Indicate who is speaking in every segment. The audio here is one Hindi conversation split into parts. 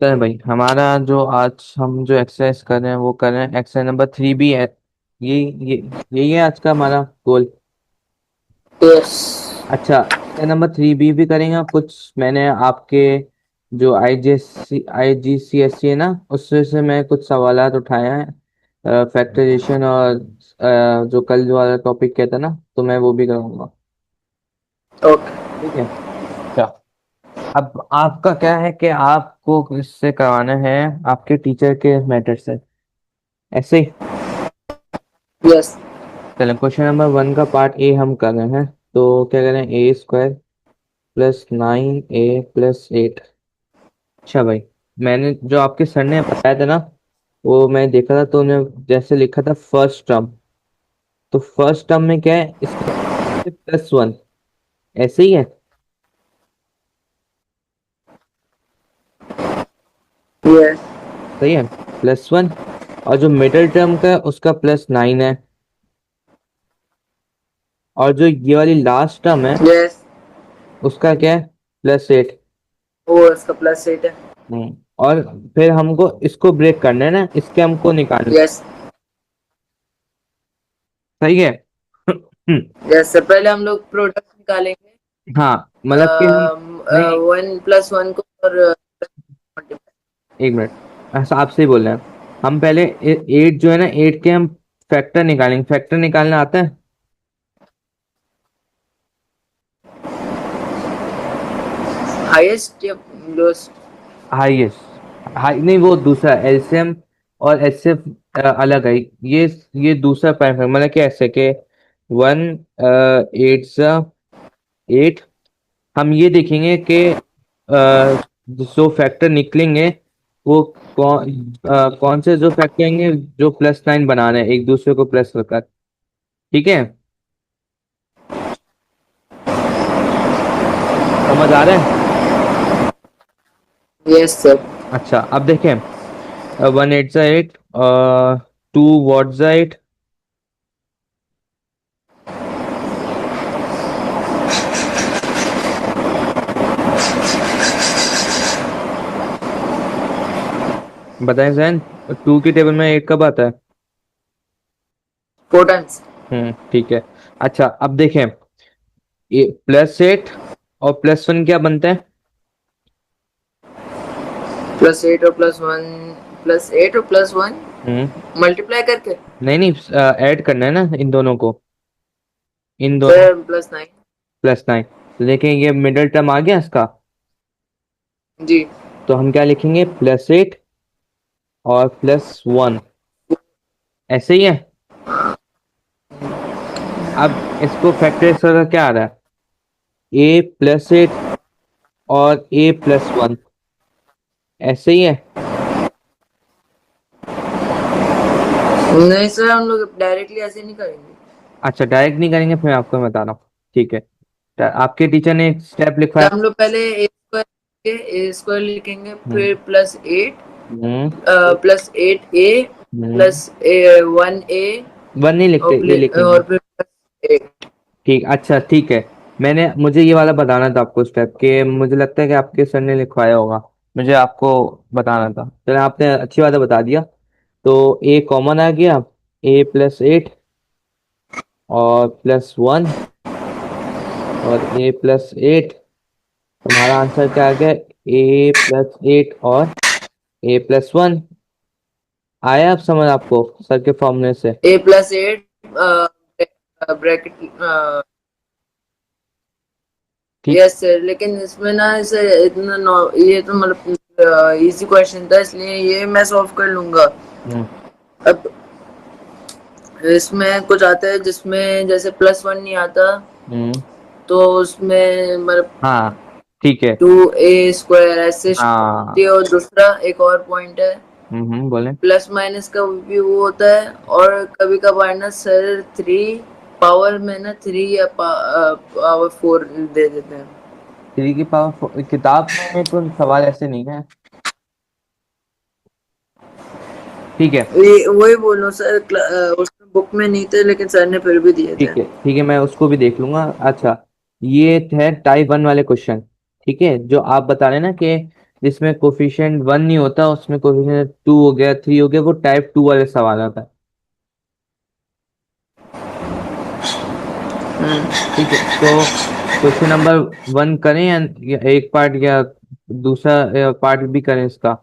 Speaker 1: चल भाई, हमारा जो आज हम जो एक्सरसाइज कर रहे हैं वो कर रहे हैं एक्सरसाइज नंबर 3B है। ये ये यही है आज का हमारा गोल।
Speaker 2: यस।
Speaker 1: अच्छा, एक्सरसाइज नंबर 3B भी करेंगे। और कुछ मैंने आपके जो IGCSE है ना, उससे से मैं कुछ सवालात उठाए हैं, फैक्टराइजेशन और जो कल वाला टॉपिक कहता ना, तो मैं वो भी कराऊंगा।
Speaker 2: ओके।
Speaker 1: ठीक है। अच्छा, अब आपका क्या है कि आपको इससे करवाना है आपके टीचर के मैटर से, ऐसे ही।
Speaker 2: यस।
Speaker 1: चलो, क्वेश्चन नंबर 1 का पार्ट ए हम कर रहे हैं। तो क्या करें, A² + 9A + 8। अच्छा भाई, मैंने जो आपके सर ने बताया था ना, वो मैं देखा था, तो उन्हें जैसे लिखा था फर्स्ट टर्म। तो फर्स्ट टर्म में क्या है, इसका +1, ऐसे ही है।
Speaker 2: यस।
Speaker 1: सही है, +1। और जो मिडिल टर्म का है उसका +9 है। और जो ये वाली लास्ट टर्म है
Speaker 2: यस।
Speaker 1: उसका क्या है, +8।
Speaker 2: वो इसका +8 है।
Speaker 1: और फिर हमको इसको ब्रेक करना है ना, इसके हमको निकालना है।
Speaker 2: यस।
Speaker 1: सही है।
Speaker 2: यस से पहले हम लोग प्रोडक्ट निकालेंगे।
Speaker 1: हाँ, मतलब कि हम, नहीं,
Speaker 2: 1 + 1 को और multiply।
Speaker 1: एक मिनट, ऐसा आपसे ही बोल रहे हैं। हम पहले 8 जो है ना, 8 के हम फैक्टर निकालेंगे। फैक्टर निकालना आता है?
Speaker 2: हाईएस्ट या लोएस्ट?
Speaker 1: हाईएस्ट। हाई नहीं, वो दूसरा एलसीएम और एचसीएफ अलग है। ये दूसरा पैरामीटर, मतलब कि ऐसे के 1 8 हम ये देखेंगे कि जो फैक्टर निकलेंगे वो कौन से जो फैक्टर आएंगे जो +9 बना रहे हैं एक दूसरे को प्लस होकर। ठीक है, समझ आ रहा है?
Speaker 2: Yes sir.
Speaker 1: अच्छा, अब देखें, 1 8 × 8, 2 वॉट 8। बताएं जैन, 2 की टेबल में 8 कब आता है?
Speaker 2: 4 टाइम्स।
Speaker 1: ठीक है। अच्छा, अब देखें, ये +8 और +1 क्या बनता है?
Speaker 2: +8 और +1, +8 और +1
Speaker 1: हम्म
Speaker 2: मल्टीप्लाई करके।
Speaker 1: नहीं नहीं, ऐड करना है ना इन दोनों को, इन दोनों,
Speaker 2: सर +9।
Speaker 1: +9। तो देखें, ये मिडिल टर्म आ गया इसका।
Speaker 2: जी।
Speaker 1: तो हम क्या लिखेंगे, +8 और +1, ऐसे ही है। अब इसको फैक्टराइज करके क्या आ रहा है, A + 8 और A + 1, ऐसे ही है।
Speaker 2: नहीं सर, हम लोग डायरेक्टली ऐसे नहीं करेंगे।
Speaker 1: अच्छा, डायरेक्ट नहीं करेंगे, फिर मैं आपको मैं बता रहा हूँ। ठीक है, तो आपके टीचर ने एक स्टेप
Speaker 2: तो
Speaker 1: लिखवाया।
Speaker 2: हम लोग पहले ए स्क्वायर लिखेंगे,
Speaker 1: हम्म
Speaker 2: फिर +8,
Speaker 1: हम्म
Speaker 2: +8A
Speaker 1: हम्म
Speaker 2: +1A
Speaker 1: 1 नहीं लिखते, ए लिखेंगे।
Speaker 2: और फिर +8।
Speaker 1: ठीक, अच्छा ठीक है। मुझे ये वाला बताना था आपको स्टेप, के मुझे लगता है कि आपके सर ने लिखवाया होगा। मुझे आपको बताना था, चलो आपने अच्छी बात है बता दिया। तो ए कॉमन आ गया, A + 8 और +1 और A + 8। तुम्हारा आंसर क्या आ गया, A + 8 और A + 1। आया अब समझ आपको सर के फॉर्मूले से?
Speaker 2: A + 8 bracket.
Speaker 1: ठीक।
Speaker 2: यस सर, लेकिन इसमें ना सर इतना ये तो मतलब इजी क्वेश्चन था, इसलिए ये मैं सॉल्व कर लूंगा।
Speaker 1: हम्म
Speaker 2: अब इसमें कुछ आता है जिसमें जैसे +1 नहीं आता,
Speaker 1: हम्म
Speaker 2: तो उसमें मतलब
Speaker 1: हाँ, ठीक है।
Speaker 2: 2A² ऐसे होती
Speaker 1: हाँ।
Speaker 2: है। और दूसरा एक और पॉइंट है,
Speaker 1: बोले।
Speaker 2: प्लस माइनस का भी वो होता है। और कभी कभार ना सर 3 पावर में ना 3 या पावर 4 दे देते हैं।
Speaker 1: 3 की पावर किताब में तो सवाल ऐसे नहीं है। ठीक है।
Speaker 2: ये वही बोलो सर, उसमें बुक में नहीं थे लेकिन सर ने फिर भी दिए थे।
Speaker 1: ठीक है, मैं उसको भी देख लूंगा। अच्छा, ये है टाइप 1 वाले क्वेश्चन। ठीक है, जो आप बता रहे हैं ना कि जिसमें कोफिशिएंट 1 नहीं होता, उसमें कोफिशिएंट 2 हो गया, 3 हो गया, वो टाइप 2 वाले सवाल आता है। ठीक है, तो क्वेश्चन नंबर 1 करें या एक पार्ट, या दूसरा पार्ट भी करें इसका?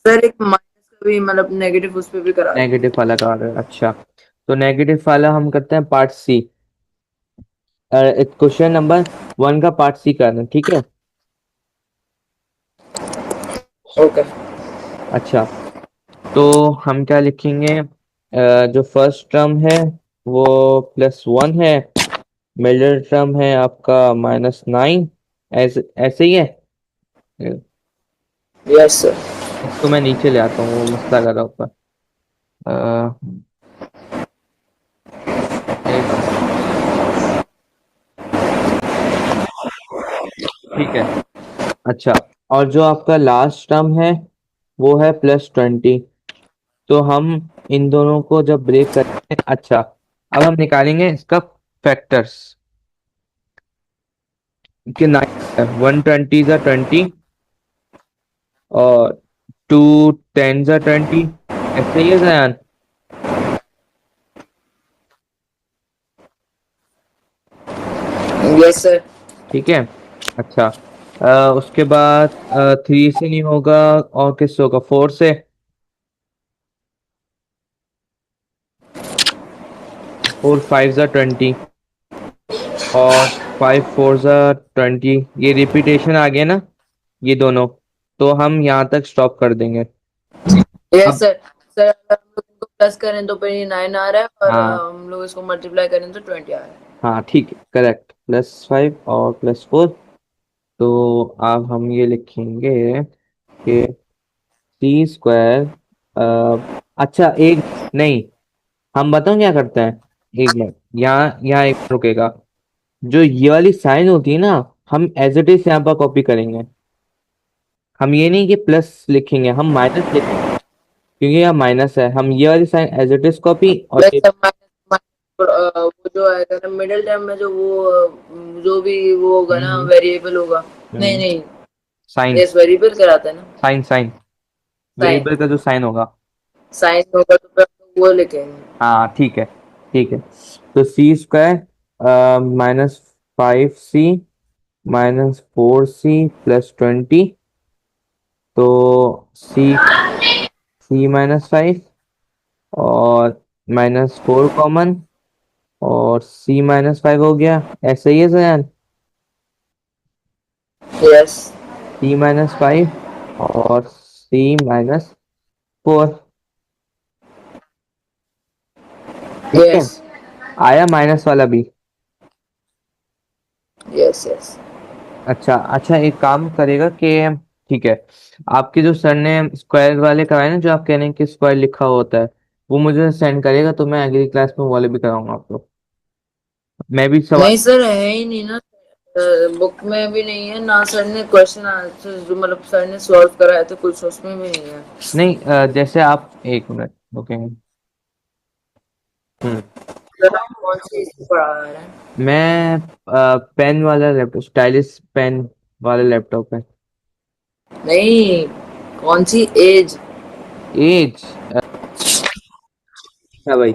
Speaker 2: सर एक माइनस का भी मतलब नेगेटिव उस पे भी करा
Speaker 1: नेगेटिव
Speaker 2: दीजिए।
Speaker 1: वाला का ऑर्डर, अच्छा। तो नेगेटिव वाला हम करते हैं पार्ट सी। क्वेश्चन नंबर 1 का पार्ट सी करना है, ठीक है।
Speaker 2: ओके।
Speaker 1: अच्छा, तो हम क्या लिखेंगे? जो फर्स्ट टर्म है वो +1 है, मिडिल टर्म है आपका -9, ऐसे ऐसे ही है।
Speaker 2: Yes sir.
Speaker 1: इसको मैं नीचे ले आता हूँ, वो मसला कर रहा ऊपर। अ, एक मिनट। ठीक है। अच्छा, और जो आपका लास्ट टर्म है वो है +20। तो हम इन दोनों को जब ब्रेक करेंगे, अच्छा, अब हम निकालेंगे इसका फैक्टर्स कि 9 1 20 × 20 और 2 10 × 20, ऐसे ही है जयान?
Speaker 2: Yes sir.
Speaker 1: ठीक है। अच्छा, उसके बाद 3 से नहीं होगा, और किससे होगा? 4 से। 4 5 × 20 और 5 4 × 20, ये रिपीटेशन आ गया ना, ये दोनों। तो हम यहाँ तक स्टॉप कर देंगे।
Speaker 2: यस
Speaker 1: अब
Speaker 2: सर। सर अगर हम लोग इनको प्लस करें तो फिर ये 9 आ रहा है, और
Speaker 1: हाँ,
Speaker 2: हम लोग इसको मल्टीप्लाई करें तो 20 आ रहा है।
Speaker 1: हाँ ठीक है, करेक्ट, +5 और +4। तो अब हम ये लिखेंगे कि C²। अच्छा, एक नहीं, हम बताओ क्या करते हैं। एक मिनट, यहाँ यहाँ एक रुकेगा। जो ये वाली साइन होती है ना, हम एज इट इज यहाँ पर कॉपी करेंगे। हम ये नहीं कि प्लस लिखेंगे, हम माइनस लिखेंगे, क्योंकि यहाँ माइनस है। हम ये वाली sign as it is copy, और
Speaker 2: यस
Speaker 1: ये
Speaker 2: सर। वो जो आएगा ना मिडिल टर्म में, जो वो जो भी वो होगा ना वेरिएबल होगा। नहीं नहीं।
Speaker 1: साइन,
Speaker 2: यस वेरिएबल कराता है ना।
Speaker 1: Sign sign
Speaker 2: sign.
Speaker 1: वेरिएबल का जो साइन होगा।
Speaker 2: साइन होगा तो फिर हम लोग वो लिखेंगे।
Speaker 1: हाँ ठीक है, ठीक है। तो C² -5C -4C +20। तो C C -5 और -4 कॉमन, और C -5 हो गया, ऐसे ही है सयान?
Speaker 2: यस।
Speaker 1: C -5 और C -4। ठीक है,
Speaker 2: यस।
Speaker 1: आया माइनस वाला भी।
Speaker 2: Yes yes.
Speaker 1: अच्छा अच्छा, एक काम करेगा कि, ठीक है, आपके जो सर ने स्क्वायर वाले कराए ना, जो आप कह रहे हैं कि स्क्वायर लिखा होता है, वो मुझे सेंड करेगा, तो मैं अगली क्लास में वो वाले भी कराऊंगा आपको। मैं भी सवाल।
Speaker 2: नहीं सर है ही नहीं ना। बुक में भी नहीं है ना, सर ने क्वेश्चन आंसर जो मतलब सर ने सॉल्व कराया था कुछ उसमें भी नहीं है।
Speaker 1: नहीं, जैसे आप एक मिनट रुकेंगे। हम्म।
Speaker 2: सर आप कौन सी इसको पढ़ा रहे हैं?
Speaker 1: मैं पेन वाला लैपटॉप, स्टाइलिश पेन वाला लैपटॉप है।
Speaker 2: नहीं, कौन सी एज?
Speaker 1: एज, अच्छा भाई,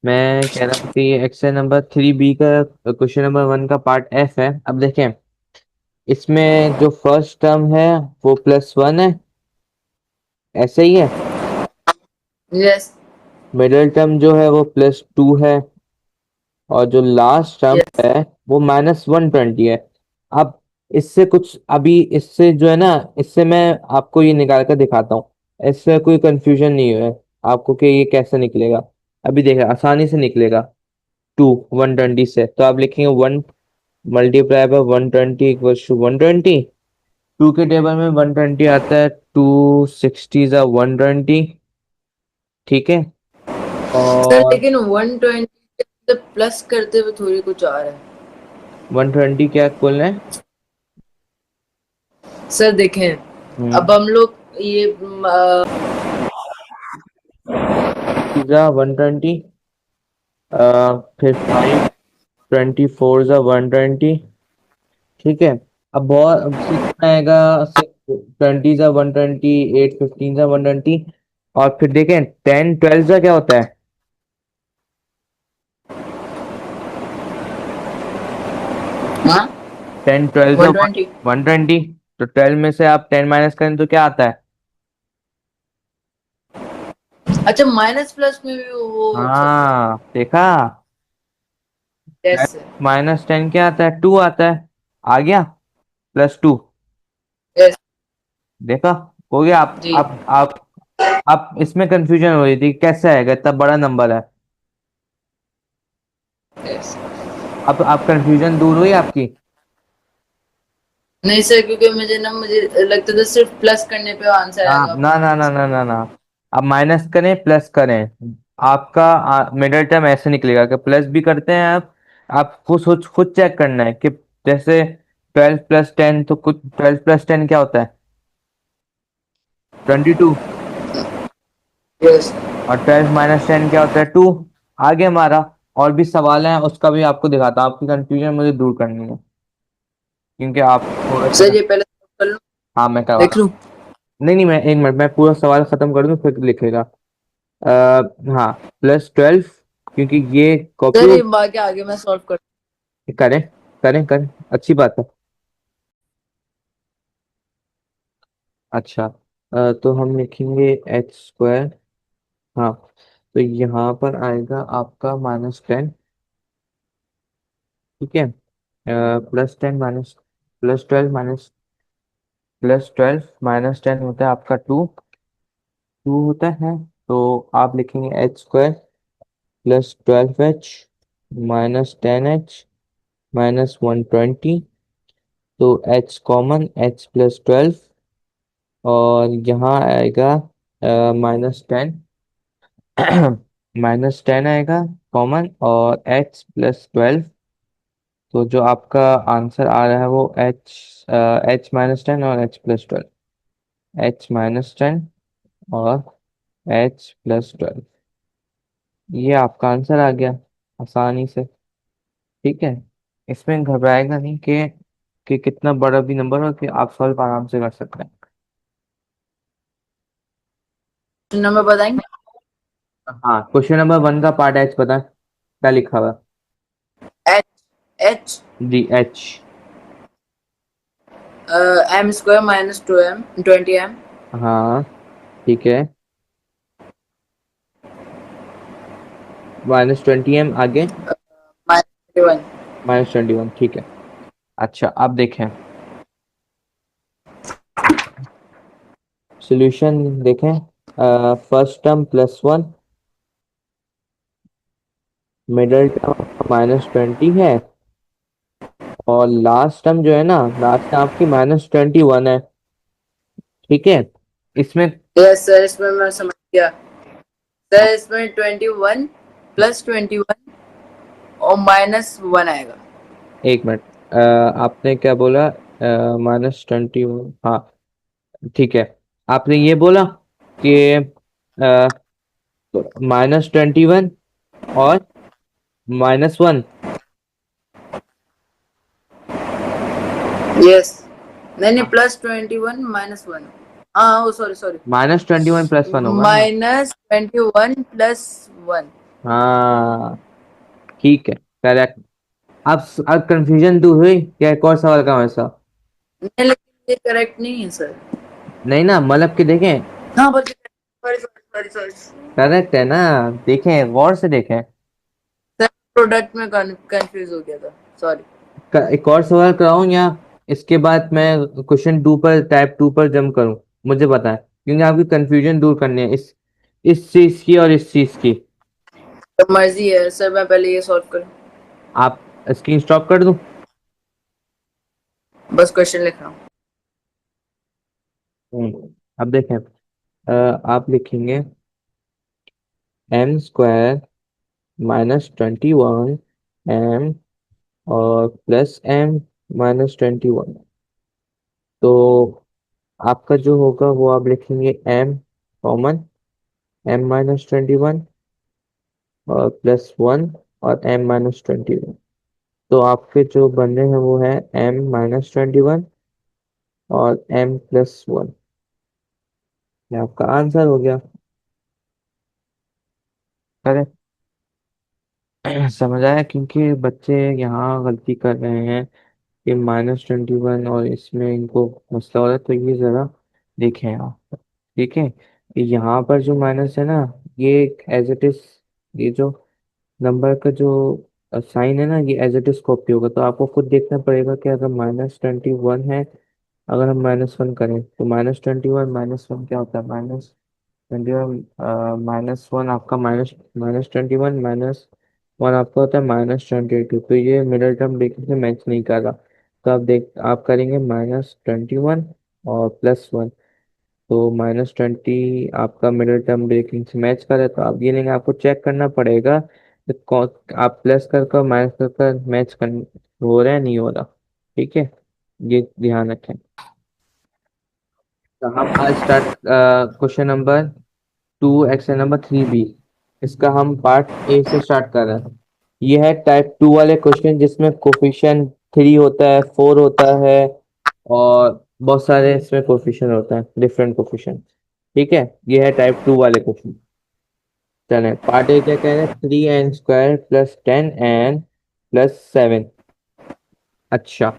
Speaker 1: मैं कह रहा हूँ कि एक्सरसाइज नंबर 3B का क्वेश्चन नंबर 1 का पार्ट F है। अब देखें, इसमें जो फर्स्ट टर्म है वो +1 है, ऐसे ही है।
Speaker 2: यस।
Speaker 1: मिडिल टर्म जो है वो +2 है, और जो लास्ट टर्म
Speaker 2: यस।
Speaker 1: है वो -120 है। अब इससे कुछ, अभी इससे जो है ना, इससे मैं आपको ये निकाल कर दिखाता हूँ। इससे कोई कंफ्यूजन नहीं है आपको कि ये कैसे निकलेगा। अभी देखिए, आसानी से निकलेगा। 120 से तो आप लिखेंगे 1 मल्टीप्लाई बाय 120 इक्वल्स टू 120। 2 के टेबल में 120 आता है, 2 60 ज़ा 120। ठीक है,
Speaker 2: सर
Speaker 1: और
Speaker 2: लेकिन 120 प्लस करते हुए थोड़ी कुछ आ रहा है।
Speaker 1: 120 क्या कुल है?
Speaker 2: सर देखें, अब
Speaker 1: हम्म,
Speaker 2: हम लोग ये
Speaker 1: ज़ा 120, फिर 5 24 ज़ा 120। ठीक है, अब बहुत, अब 6 में आएगा, 6 20 जा 120, 8 15 जा 120, और फिर देखें 10 12 जा क्या होता है?
Speaker 2: हाँ,
Speaker 1: 10 12 जा
Speaker 2: 120।
Speaker 1: 120। तो 12 में से आप 10 माइनस करें तो क्या आता है?
Speaker 2: अच्छा, माइनस प्लस में भी वो हो सकता है।
Speaker 1: हाँ देखा।
Speaker 2: Yes sir.
Speaker 1: माइनस 10 क्या आता है? 2 आता है। आ गया। +2।
Speaker 2: यस।
Speaker 1: देखा। हो गया। आप
Speaker 2: जी।
Speaker 1: आप आप आप इसमें कंफ्यूजन हो रही थी कैसे आएगा, इतना बड़ा नंबर है।
Speaker 2: यस।
Speaker 1: अब आप कंफ्यूजन दूर हुई आपकी?
Speaker 2: नहीं सर, क्योंकि मुझे लगता था सिर्फ प्लस करने पे आंसर
Speaker 1: हाँ,
Speaker 2: आएगा
Speaker 1: ना ना ना
Speaker 2: माइनस।
Speaker 1: ना ना ना। अब माइनस करें प्लस करें, आपका मिडिल टर्म ऐसे निकलेगा कि प्लस भी करते हैं आप। आपको खुद चेक करना है कि जैसे 12 + 10, तो कुछ 12 + 10 क्या होता है? 22।
Speaker 2: यस।
Speaker 1: और 12 - 10 क्या होता है? 2। आगे हमारा और भी सवाल है, उसका भी आपको दिखाता हूँ, आपकी कंफ्यूजन मुझे दूर करनी है, क्योंकि आप थोड़ा
Speaker 2: सर
Speaker 1: सा।
Speaker 2: ये पहले कर लूं,
Speaker 1: हाँ मैं करवा
Speaker 2: देख
Speaker 1: रहा हूँ।
Speaker 2: लूं।
Speaker 1: नहीं नहीं, मैं 1 मिनट, मैं पूरा सवाल खत्म कर दूं फिर लिखेगा। हाँ, +12, क्योंकि ये कॉपी
Speaker 2: सर
Speaker 1: हो।
Speaker 2: ये बाकी आगे मैं सॉल्व कर।
Speaker 1: करें करें करें, अच्छी बात है। अच्छा, तो हम लिखेंगे h²। हाँ, तो यहाँ पर आएगा आपका -10। ठीक है। +10 माइनस +12 होता है आपका 2। 2 होता है। तो आप लिखेंगे h² +12h -10h -120। तो h कॉमन, h +12, और यहाँ आएगा -10। -10 आएगा कॉमन, और h +12। तो जो आपका आंसर आ रहा है वो h-10 और h +12। h-10 और h +12, ये आपका आंसर आ गया आसानी से। ठीक है। इसमें घबराएगा नहीं कि कितना बड़ा भी नंबर हो, कि आप सॉल्व आराम से कर सकते हैं।
Speaker 2: नंबर बताएंगे।
Speaker 1: हाँ, क्वेश्चन नंबर 1 का पार्ट एच पता है क्या लिखा हुआ
Speaker 2: एच। एच।
Speaker 1: है? जी, एच।
Speaker 2: m² -2m 20m
Speaker 1: हाँ, ठीक है। -20m आगे।
Speaker 2: -21।
Speaker 1: -21, ठीक है। अच्छा, अब देखें सॉल्यूशन। देखें, फर्स्ट टर्म +1, मिडिल टर्म -20 है, और लास्ट टर्म जो है ना, लास्ट टर्म आपकी -21 है। ठीक है। इसमें
Speaker 2: यस सर, इसमें मैं समझ गया। सर इसमें 21 +21 और -1 आएगा।
Speaker 1: 1 मिनट, आपने क्या बोला? -21, हाँ, ठीक है। आपने ये बोला कि -21 और -1।
Speaker 2: यस। नहीं नहीं, +21 -1। हाँ, ओ सॉरी सॉरी,
Speaker 1: -21 +1 होगा ना?
Speaker 2: -21 +1।
Speaker 1: हाँ, ठीक है, करेक्ट। अब कंफ्यूजन दूर हुई क्या? एक और सवाल का वैसा?
Speaker 2: नहीं, लेकिन ये करेक्ट नहीं है सर।
Speaker 1: नहीं ना, मतलब कि देखें,
Speaker 2: हाँ बल्कि, sorry sorry sorry sorry.
Speaker 1: Correct है ना? देखें, गौर से देखें।
Speaker 2: सर प्रोडक्ट में कंफ्यूज हो गया था, सॉरी।
Speaker 1: एक और सवाल कराऊं, या इसके बाद मैं क्वेश्चन 2 पर, टाइप 2 पर जंप करूं? मुझे बताएं, क्योंकि आपकी कंफ्यूजन दूर करनी है इस चीज की और इस चीज की।
Speaker 2: तो मर्जी है सर, मैं पहले ये सॉल्व करूँ।
Speaker 1: आप स्क्रीन स्टॉप कर दूं?
Speaker 2: बस क्वेश्चन लिख रहा हूँ।
Speaker 1: अब देखें, आप लिखेंगे m² -21m और +m -21। तो आपका जो होगा वो आप लिखेंगे m कॉमन, m-21 और +1 और m-21। तो आपके जो बने हैं वो है m-21 और m+1। ये आपका आंसर हो गया। अरे समझ आया, क्योंकि बच्चे यहाँ गलती कर रहे हैं कि -21 और इसमें इनको मसला हो रहा है, तो ये जरा देखें आप। ठीक है, यहाँ पर जो माइनस है ना, ये एज इट इज, ये जो नंबर का जो साइन है ना, ये एज इट इज कॉपी होगा। तो आपको खुद देखना पड़ेगा कि अगर -21 है, अगर हम -1 करें तो -21 -1 क्या होता है, -21 -1 आपका -21 आपका होता है -22। तो ये मिडिल टर्म ब्रेकेट से मैच नहीं कर रहा। तो आप करेंगे -21 और +1। तो -20 आपका मिडिल टर्म ब्रेकिंग से मैच कर रहा है, तो आप ये लेंगे। आपको चेक करना पड़ेगा कि आप प्लस कर माइनस कर मैच कर हो रहा है नहीं हो रहा। ठीक है, ये ध्यान रखें। तो हम आज start question number 2 exercise number 3B, इसका हम पार्ट ए से स्टार्ट कर रहे हैं। ये है टाइप 2 वाले क्वेश्चन, जिसमें कोफिशिएंट 3 होता है, 4 होता है, और बहुत सारे इसमें कोफिशिएंट होता है, डिफरेंट कोफिशिएंट। ठीक है, ये है टाइप 2 वाले क्वेश्चन। चलें, पार्ट ए क्या कह रहे हैं, 3n² + 10n + 7। अच्छा,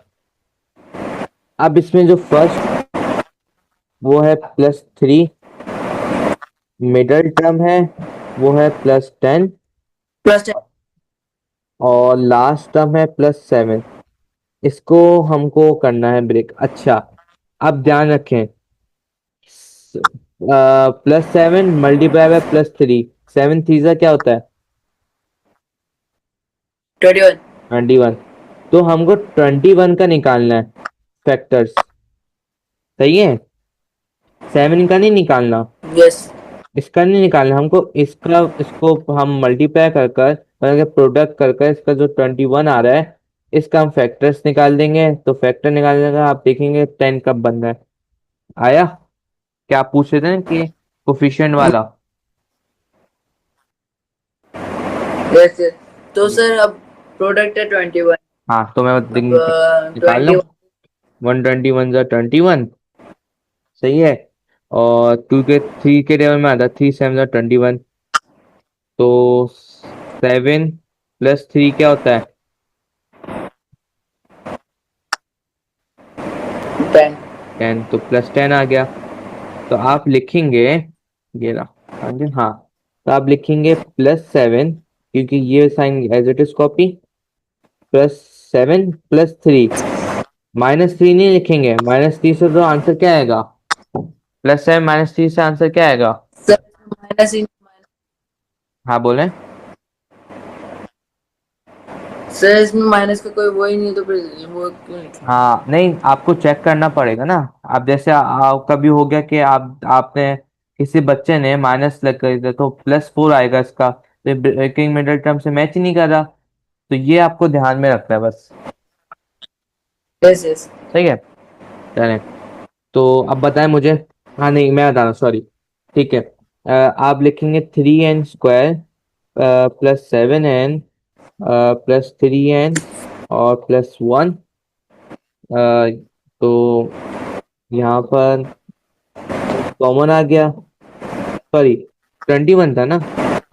Speaker 1: अब इसमें जो फर्स्ट वो है +3, मिडल टर्म है वो है +10,
Speaker 2: +10।
Speaker 1: और लास्ट टर्म है +7। इसको हमको करना है ब्रेक। अच्छा, अब ध्यान रखें, +7 मल्टीप्लाई बाय +3, 7 तीजा क्या होता है,
Speaker 2: 21।
Speaker 1: 21। तो हमको 21 का निकालना है फैक्टर्स। सही है, 7 का नहीं निकालना,
Speaker 2: यस।
Speaker 1: इसका नहीं निकालना हमको। इसको हम मल्टीप्लाई कर कर प्रोडक्ट कर कर इसका जो 21 आ रहा है, इसका हम फैक्टर्स निकाल देंगे। तो फैक्टर निकालने का आप देखेंगे 10 कब बन रहा है। आया, क्या आप पूछ रहे थे ना कि कोफिशिएंट वाला।
Speaker 2: Yes yes. तो सर अब प्रोडक्ट है 21।
Speaker 1: हाँ, तो मैं
Speaker 2: अब
Speaker 1: निकाल लो।
Speaker 2: 21।
Speaker 1: 121 + 21, सही है। और 2 के 3 के टेबल में आता है 3 × 7 = 21। तो 7 + 3 क्या होता है,
Speaker 2: 10।
Speaker 1: 10। तो +10 आ गया। तो आप लिखेंगे, ये रहा आगे, हाँ। तो आप लिखेंगे +7, क्योंकि ये sign as it is copy, +7 +3। -3 नहीं लिखेंगे, -3 से तो आंसर क्या आएगा, +7 -3 से आंसर क्या आएगा।
Speaker 2: सर माइनस इन
Speaker 1: हाँ बोले।
Speaker 2: सर इसमें माइनस का कोई वो ही नहीं, तो फिर वो क्यों लिखे?
Speaker 1: हाँ नहीं, आपको चेक करना पड़ेगा ना। आप जैसे कभी हो गया कि आपने किसी बच्चे ने माइनस लग कर दिया, तो +4 आएगा इसका, तो ब्रेकिंग मिडिल टर्म से मैच ही नहीं कर रहा। तो ये आपको ध्यान में रखना है बस।
Speaker 2: Yes yes.
Speaker 1: सही है, चलें। तो अब बताएं मुझे। हाँ नहीं, मैं बता रहा हूँ, सॉरी। ठीक है, आप लिखेंगे 3n² +7n +3n और +1। तो यहाँ पर कॉमन आ गया, सॉरी 21 था ना,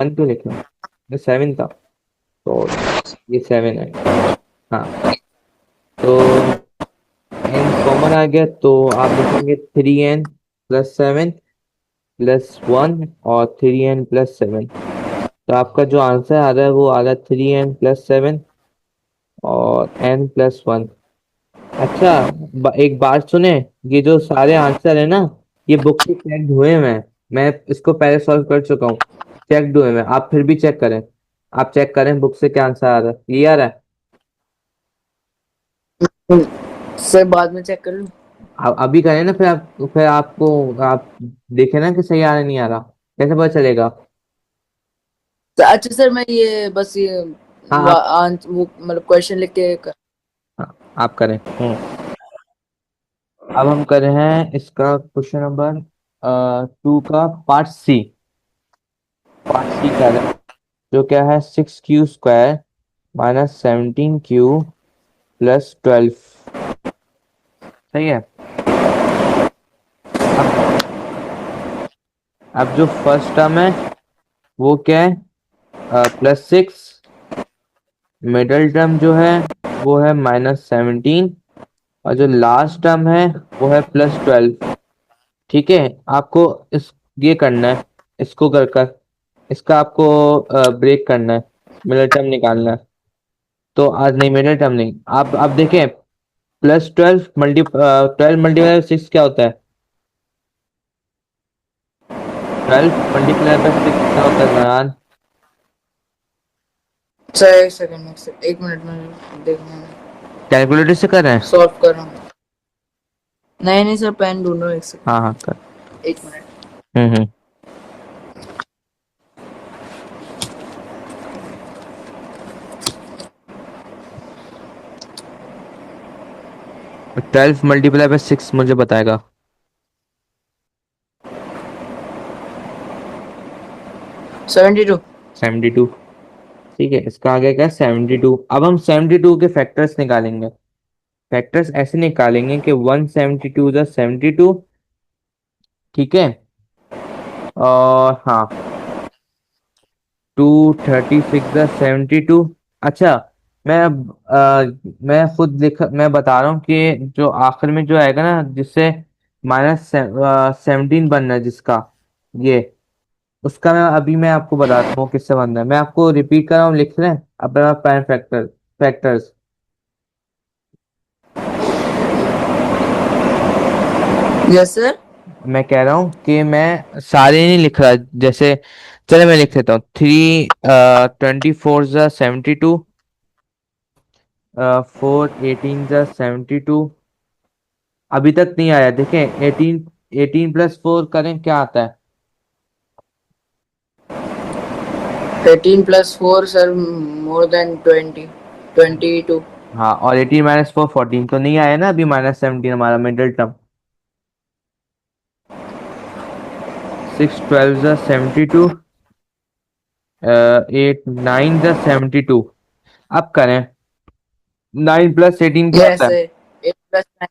Speaker 1: 1 क्यों लिखा, ये 7 था, तो ये 7 है। हाँ, तो n कॉमन आ गया, तो आप लिखेंगे 3n + 7 +1 और 3n + 7। तो आपका जो आंसर आ रहा है वो आ रहा है 3n + 7 और n + 1। अच्छा, एक बात सुने, ये जो सारे आंसर है ना, ये बुक से चेक हुए हुए हैं। मैं इसको पहले सॉल्व कर चुका हूँ, चेक हुए हैं। आप फिर भी चेक करें, आप चेक करें बुक से क्या आंसर आ रहा है, क्लियर है।
Speaker 2: सर बाद में चेक कर लूँ?
Speaker 1: अभी करें ना, फिर आपको आप देखें ना कि सही आ रहा है नहीं आ रहा, कैसे पता चलेगा।
Speaker 2: तो अच्छा सर, मैं ये बस ये
Speaker 1: हाँ आप,
Speaker 2: वो मतलब क्वेश्चन लिख के
Speaker 1: हाँ, आप करें। अब हम कर रहे हैं इसका क्वेश्चन नंबर 2 का पार्ट सी कर रहे हैं, जो क्या है 6q² -17q + 12। सही है। अब जो फर्स्ट टर्म है वो क्या है, +6। मिडिल टर्म जो है वो है -17। और जो लास्ट टर्म है वो है +12। ठीक है, आपको इस ये करना है, इसको कर कर इसका आपको ब्रेक करना है, मिडिल टर्म निकालना है। तो आज नहीं, मिडिल टर्म नहीं, आप देखें, +12 मल्टीप्लाई 6 क्या होता है? 12 × 6 क्या होता है जान?
Speaker 2: सर एक सेकंड, एक मिनट में देखना है,
Speaker 1: कैलकुलेटर से कर रहे हैं?
Speaker 2: सॉल्व कर रहा हूँ। नहीं नहीं सर, पेन ढूंढो, एक
Speaker 1: हाँ हाँ कर।
Speaker 2: सेकंड, एक मिनट।
Speaker 1: हम्म। 12 × 6 मुझे बताएगा।
Speaker 2: 72।
Speaker 1: 72। ठीक है, इसका आगे क्या है? 72। अब हम 72 के फैक्टर्स निकालेंगे। फैक्टर्स ऐसे निकालेंगे कि 172 × 72। ठीक है, और हाँ, 236 × 72। अच्छा, मैं अब मैं खुद लिख, मैं बता रहा हूँ कि जो आखिर में जो आएगा ना, जिससे -17 बनना है जिसका, ये उसका मैं आपको बताता हूँ किससे बनना है। मैं आपको रिपीट कर रहा हूँ, लिख लें अपना प्राइम फैक्टर्स।
Speaker 2: Yes sir.
Speaker 1: मैं कह रहा हूँ कि मैं सारे नहीं लिख रहा, जैसे चले मैं लिख लेता हूँ। 3 24 × 72, 4 18 × 72। अभी तक नहीं आया, देखें। 18 + 4 करें, क्या आता है?
Speaker 2: 18 + 4 सर, मोर देन 20, 22।
Speaker 1: हाँ, और 18 - 4 14, तो नहीं आया ना अभी -17 हमारा मिडिल टर्म। 6 12 × 72, 8 9 × 72। अब करें, 9 + 18 क्या
Speaker 2: यस
Speaker 1: होता है?
Speaker 2: सर, 8 + 9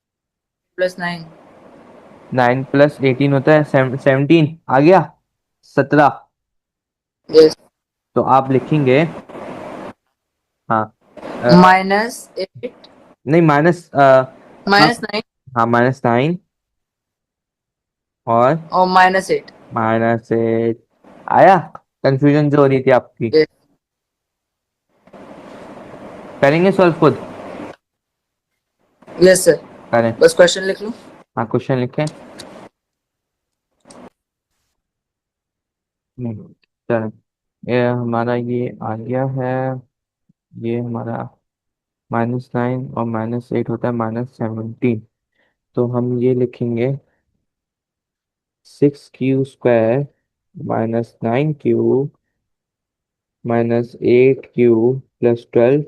Speaker 2: + 9।
Speaker 1: 9 + 18 होता है 17, आ गया 17।
Speaker 2: यस।
Speaker 1: तो आप लिखेंगे, हाँ,
Speaker 2: -8,
Speaker 1: नहीं माइनस,
Speaker 2: -9
Speaker 1: हाँ -9 और
Speaker 2: और -8।
Speaker 1: -8 आया। कंफ्यूजन जो हो रही थी आपकी,
Speaker 2: यस।
Speaker 1: करेंगे सॉल्व खुद?
Speaker 2: यस सर,
Speaker 1: करें।
Speaker 2: बस क्वेश्चन लिख लो।
Speaker 1: हाँ, क्वेश्चन लिखें। चलो, ये हमारा ये आ गया है। ये हमारा -9 और -8 होता है -17। तो हम ये लिखेंगे, 6Q² -9Q -8Q +12।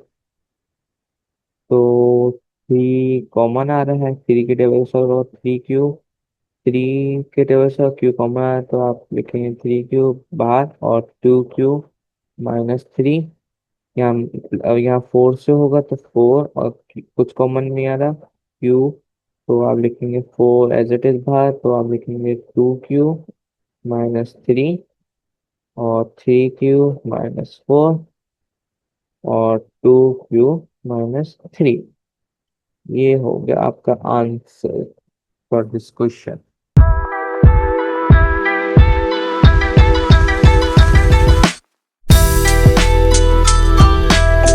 Speaker 1: तो 3 कॉमन आ रहा है, 3 के टेबल से, और 3Q, 3 के टेबल से Q कॉमन आ रहा है, तो आप लिखेंगे 3Q बाहर, और 2Q -3। यहाँ, अब यहाँ 4 से होगा तो 4, और कुछ कॉमन नहीं आ रहा, Q। तो आप लिखेंगे 4 एज इट इज बाहर, तो आप लिखेंगे 2Q -3, और 3Q -4, और 2Q -3। ये हो गया आपका आंसर फॉर दिस क्वेश्चन।